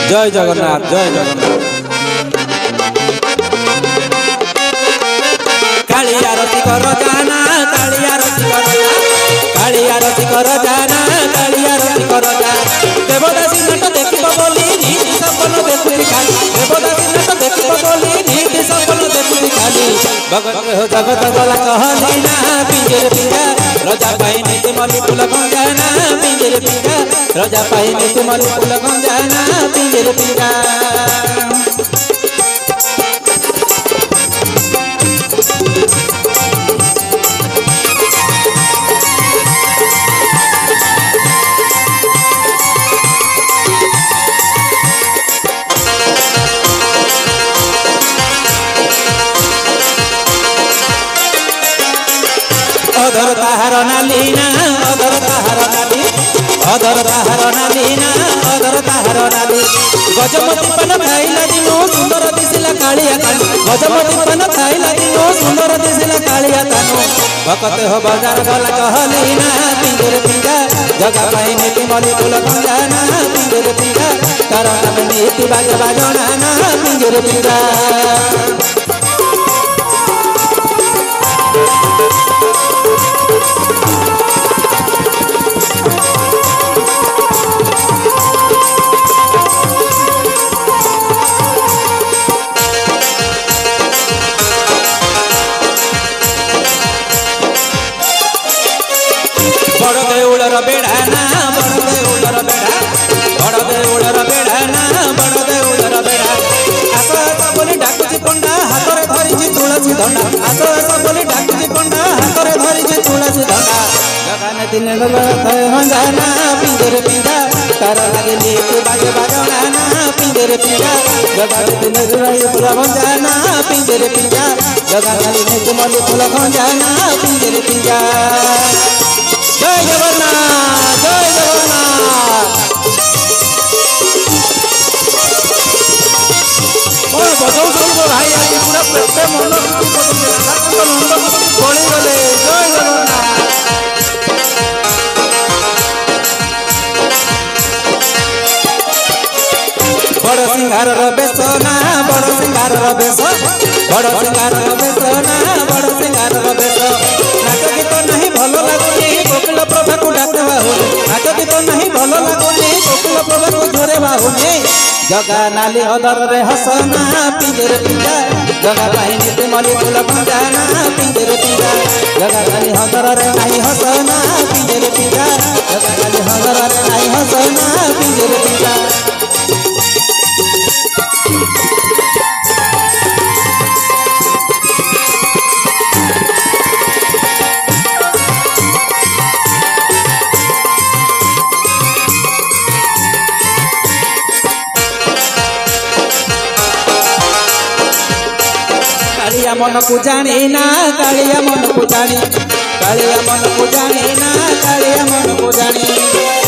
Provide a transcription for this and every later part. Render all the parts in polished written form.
जय जगन्नाथ जय जगन्नाथ। कालिया रति कर जाना कालिया रति कर जा कालिया रति कर जाना कालिया रति कर जा देवदासी नाट देखिब बोली नीति सपन देखुची खाली देवदासी नाट देखिब बोली नीति सपन देखुची खाली भगत हो जगत गला कहली ना पिंजर पिंजा रजा पाई नीति मली फूल गंजाना पिंजर पिंजा रजा पाई नीति मली फूल गंजाना पिंजर पिंजा। अधर ताहार नालीना अधर ताहार नाली अधर ताहार नालीना अधर ताहार नाली गजमती पान खाइला दिनो सुंदर दिसिला कालिया कानु गजमती पान खाइला दिनो सुंदर दिसिला कालिया कानु भकत हो बाजार गला कहलीना पिंजर पिंजा जगा पाई नीति मली फूल गंजाना पिंजर पिंजा तारा नाम नीति बाज बाजना ना पिंजर पिंजा। बड़ देउलर बेड़ा ना बड़ देउलर बेड़ा बड़ देउलर बेड़ा ना बड़ देउलर बेड़ा आस आस बोली डाकुची पंडा हाथ में धरिची तुलसी धंडा आस आस बोली डाकुची पंडा हाथ में धरिची तुलसी धंडा जगाने दिन गंजाना पिंजर पिंजा तार लगे नीति बाजे बाजना ना पिंजर पिंजा जगाने दिन फूल गंजाना पिंजर पिंजा जगाने नीति मली फूल गंजाना पिंजर पिंजा। जय जगन्नाथ जय जगन्नाथ। कौन बजाऊ सब भाई आज पूरा पेटे मन बड़ी गले जय जगन्नाथ। बड़ सिंगार बेस ना बड़ सिंगार बेस बड़ सिंगार बेस ना बड़ सिंगार बेस नाच गीत नहीं भल लगुनी कोकिल प्रभा को डाके बाहुनी नाच गीत नहीं भल लगुनी कोकिल प्रभा को झोरे बाहुनी जगा नाली अदर रे हसना पिंजर पिंजा जगा पाई नीति मली फूल गंजाना पिंजर पिंजा जगा नाली अदर रे नहीं हसना पिंजर पिंजा जगा नाली अदर रे नहीं हसना पिंजर पिंजा। कालिया मन को जाने ना कालिया मन को जाने कालिया मन को जाने ना कालिया मन को जाने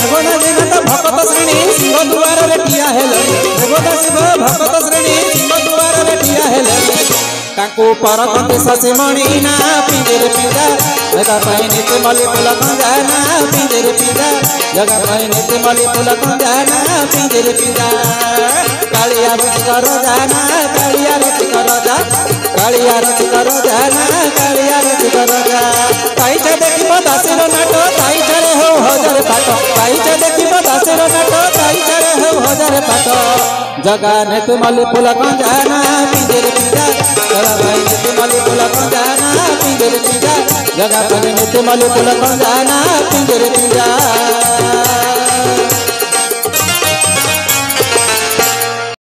भगवान दिन तो भक्त श्रेणी सिंह द्वार रे ठिया हेले भगवान शिव भक्त श्रेणी सिंह द्वार रे ठिया हेले ताको परकते ससे मणि ना पिंजर पिंजा जगा पाई नीति मली फूल गंजाना पिंजर पिंजा जगा पाई नीति मली फूल गंजाना पिंजर पिंजा। कालिया रति कर जाना कालिया रति कर जा कालिया रति कर जाना कालिया रति कर जा ताईचा देखिब दासीर नाट ताईचा रे हो हजार पाट ताईचा देखिब दासीर नाट ताईचा रे हो हजार पाट जगा नीति मली फूल गंजाना पिंजर पिंजा जगा पाई नीति मली फूल गंजाना पिंजर पिंजा जगा पाई नीति मली फूल गंजाना पिंजर पिंजा।